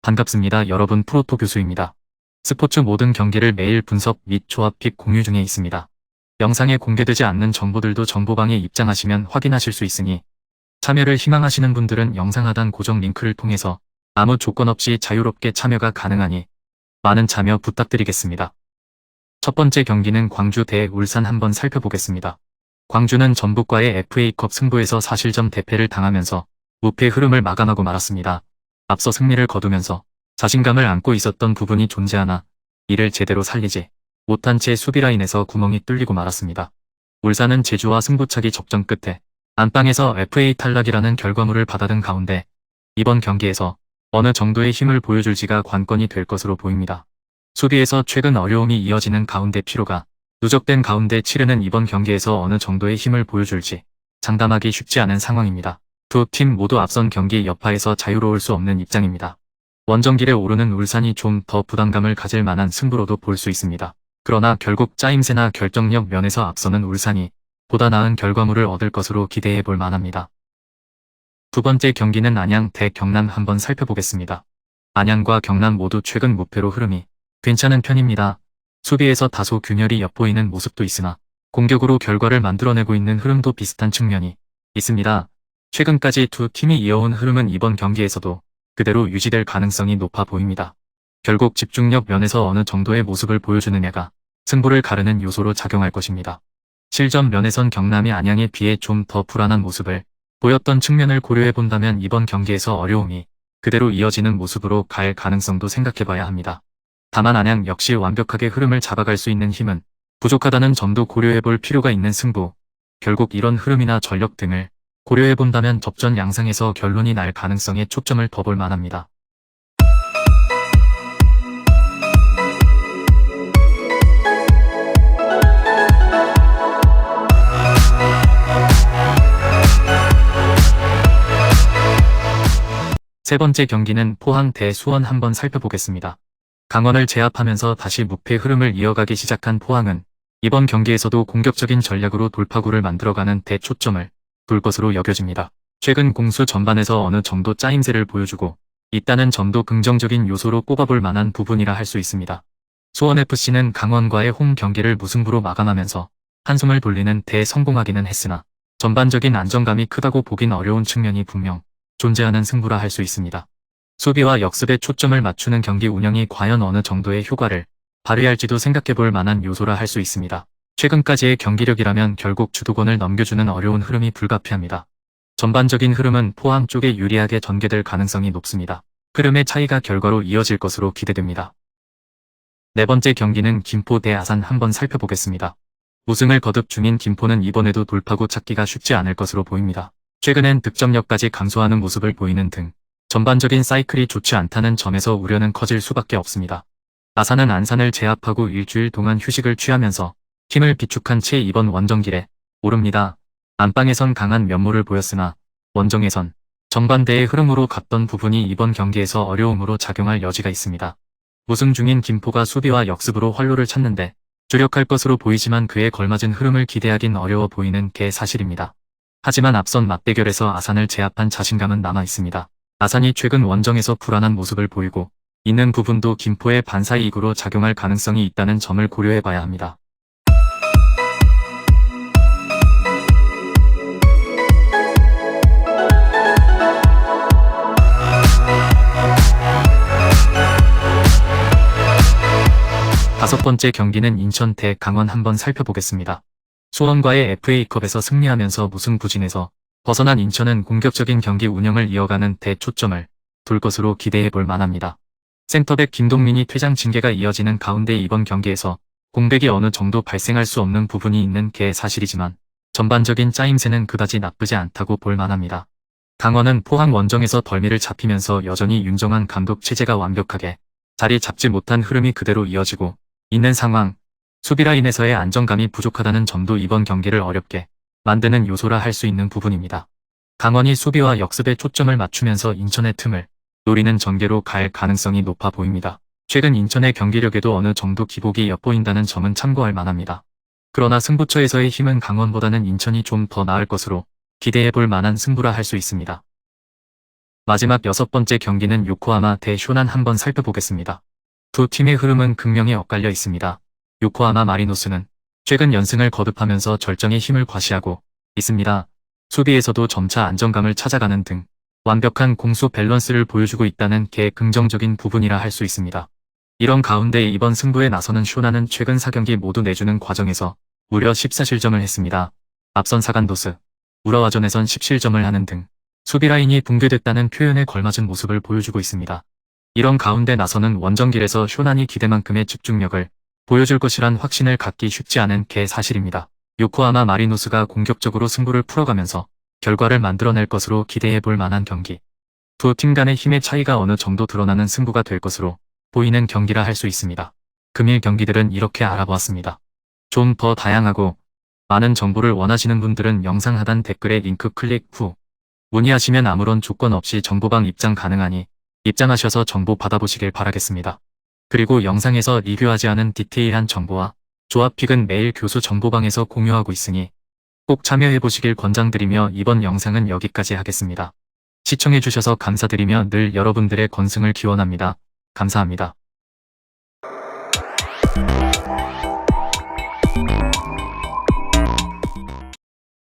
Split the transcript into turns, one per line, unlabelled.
반갑습니다. 여러분, 프로토 교수입니다. 스포츠 모든 경기를 매일 분석 및 조합 픽 공유 중에 있습니다. 영상에 공개되지 않는 정보들도 정보방에 입장하시면 확인하실 수 있으니 참여를 희망하시는 분들은 영상 하단 고정 링크를 통해서 아무 조건 없이 자유롭게 참여가 가능하니 많은 참여 부탁드리겠습니다. 첫 번째 경기는 광주 대 울산 한번 살펴보겠습니다. 광주는 전북과의 FA컵 승부에서 사실점 대패를 당하면서 무패 흐름을 마감하고 말았습니다. 앞서 승리를 거두면서 자신감을 안고 있었던 부분이 존재하나 이를 제대로 살리지 못한 채 수비 라인에서 구멍이 뚫리고 말았습니다. 울산은 제주와 승부차기 접전 끝에 안방에서 FA 탈락이라는 결과물을 받아든 가운데 이번 경기에서 어느 정도의 힘을 보여줄지가 관건이 될 것으로 보입니다. 수비에서 최근 어려움이 이어지는 가운데 피로가 누적된 가운데 치르는 이번 경기에서 어느 정도의 힘을 보여줄지 장담하기 쉽지 않은 상황입니다. 두 팀 모두 앞선 경기 여파에서 자유로울 수 없는 입장입니다. 원정길에 오르는 울산이 좀 더 부담감을 가질 만한 승부로도 볼 수 있습니다. 그러나 결국 짜임새나 결정력 면에서 앞서는 울산이 보다 나은 결과물을 얻을 것으로 기대해 볼 만합니다. 두 번째 경기는 안양 대 경남 한번 살펴보겠습니다. 안양과 경남 모두 최근 무패로 흐름이 괜찮은 편입니다. 수비에서 다소 균열이 엿보이는 모습도 있으나 공격으로 결과를 만들어내고 있는 흐름도 비슷한 측면이 있습니다. 최근까지 두 팀이 이어온 흐름은 이번 경기에서도 그대로 유지될 가능성이 높아 보입니다. 결국 집중력 면에서 어느 정도의 모습을 보여주느냐가 승부를 가르는 요소로 작용할 것입니다. 실점 면에선 경남이 안양에 비해 좀 더 불안한 모습을 보였던 측면을 고려해본다면 이번 경기에서 어려움이 그대로 이어지는 모습으로 갈 가능성도 생각해봐야 합니다. 다만 안양 역시 완벽하게 흐름을 잡아갈 수 있는 힘은 부족하다는 점도 고려해볼 필요가 있는 승부. 결국 이런 흐름이나 전력 등을 고려해본다면 접전 양상에서 결론이 날 가능성에 초점을 더 볼 만합니다. 세 번째 경기는 포항 대 수원 한번 살펴보겠습니다. 강원을 제압하면서 다시 무패 흐름을 이어가기 시작한 포항은 이번 경기에서도 공격적인 전략으로 돌파구를 만들어가는 데 초점을 둘 것으로 여겨집니다. 최근 공수 전반에서 어느 정도 짜임새를 보여주고 있다는 점도 긍정적인 요소로 꼽아볼 만한 부분이라 할 수 있습니다. 수원FC는 강원과의 홈 경기를 무승부로 마감하면서 한숨을 돌리는 데 성공하기는 했으나 전반적인 안정감이 크다고 보긴 어려운 측면이 분명 존재하는 승부라 할 수 있습니다. 수비와 역습에 초점을 맞추는 경기 운영이 과연 어느 정도의 효과를 발휘할지도 생각해볼 만한 요소라 할 수 있습니다. 최근까지의 경기력이라면 결국 주도권을 넘겨주는 어려운 흐름이 불가피합니다. 전반적인 흐름은 포항 쪽에 유리하게 전개될 가능성이 높습니다. 흐름의 차이가 결과로 이어질 것으로 기대됩니다. 네 번째 경기는 김포 대 아산 한번 살펴보겠습니다. 우승을 거듭 중인 김포는 이번에도 돌파구 찾기가 쉽지 않을 것으로 보입니다. 최근엔 득점력까지 감소하는 모습을 보이는 등 전반적인 사이클이 좋지 않다는 점에서 우려는 커질 수밖에 없습니다. 아산은 안산을 제압하고 일주일 동안 휴식을 취하면서 힘을 비축한 채 이번 원정길에 오릅니다. 안방에선 강한 면모를 보였으나 원정에선 전반대의 흐름으로 갔던 부분이 이번 경기에서 어려움으로 작용할 여지가 있습니다. 우승 중인 김포가 수비와 역습으로 활로를 찾는데 주력할 것으로 보이지만 그에 걸맞은 흐름을 기대하긴 어려워 보이는 게 사실입니다. 하지만 앞선 맞대결에서 아산을 제압한 자신감은 남아 있습니다. 아산이 최근 원정에서 불안한 모습을 보이고 있는 부분도 김포의 반사이익으로 작용할 가능성이 있다는 점을 고려해봐야 합니다. 다섯 번째 경기는 인천 대 강원 한번 살펴보겠습니다. 수원과의 FA컵에서 승리하면서 무승부진에서 벗어난 인천은 공격적인 경기 운영을 이어가는 데 초점을 둘 것으로 기대해 볼 만합니다. 센터백 김동민이 퇴장 징계가 이어지는 가운데 이번 경기에서 공백이 어느 정도 발생할 수 없는 부분이 있는 게 사실이지만 전반적인 짜임새는 그다지 나쁘지 않다고 볼 만합니다. 강원은 포항 원정에서 덜미를 잡히면서 여전히 윤정환 감독 체제가 완벽하게 자리 잡지 못한 흐름이 그대로 이어지고 있는 상황. 수비 라인에서의 안정감이 부족하다는 점도 이번 경기를 어렵게 만드는 요소라 할 수 있는 부분입니다. 강원이 수비와 역습에 초점을 맞추면서 인천의 틈을 노리는 전개로 갈 가능성이 높아 보입니다. 최근 인천의 경기력에도 어느 정도 기복이 엿보인다는 점은 참고할 만합니다. 그러나 승부처에서의 힘은 강원보다는 인천이 좀 더 나을 것으로 기대해볼 만한 승부라 할 수 있습니다. 마지막 6번째 경기는 요코하마 대 쇼난 한번 살펴보겠습니다. 두 팀의 흐름은 극명히 엇갈려 있습니다. 요코하마 마리노스는 최근 연승을 거듭하면서 절정의 힘을 과시하고 있습니다. 수비에서도 점차 안정감을 찾아가는 등 완벽한 공수 밸런스를 보여주고 있다는 게 긍정적인 부분이라 할 수 있습니다. 이런 가운데 이번 승부에 나서는 쇼나는 최근 4경기 모두 내주는 과정에서 무려 14실점을 했습니다. 앞선 사간도스, 우라와전에선 10실점을 하는 등 수비 라인이 붕괴됐다는 표현에 걸맞은 모습을 보여주고 있습니다. 이런 가운데 나서는 원정길에서 쇼난이 기대만큼의 집중력을 보여줄 것이란 확신을 갖기 쉽지 않은 게 사실입니다. 요코하마 마리노스가 공격적으로 승부를 풀어가면서 결과를 만들어낼 것으로 기대해 볼 만한 경기. 두 팀 간의 힘의 차이가 어느 정도 드러나는 승부가 될 것으로 보이는 경기라 할 수 있습니다. 금일 경기들은 이렇게 알아보았습니다. 좀 더 다양하고 많은 정보를 원하시는 분들은 영상 하단 댓글에 링크 클릭 후 문의하시면 아무런 조건 없이 정보방 입장 가능하니 입장하셔서 정보 받아보시길 바라겠습니다. 그리고 영상에서 리뷰하지 않은 디테일한 정보와 조합픽은 매일 교수 정보방에서 공유하고 있으니 꼭 참여해보시길 권장드리며 이번 영상은 여기까지 하겠습니다. 시청해주셔서 감사드리며 늘 여러분들의 건승을 기원합니다. 감사합니다.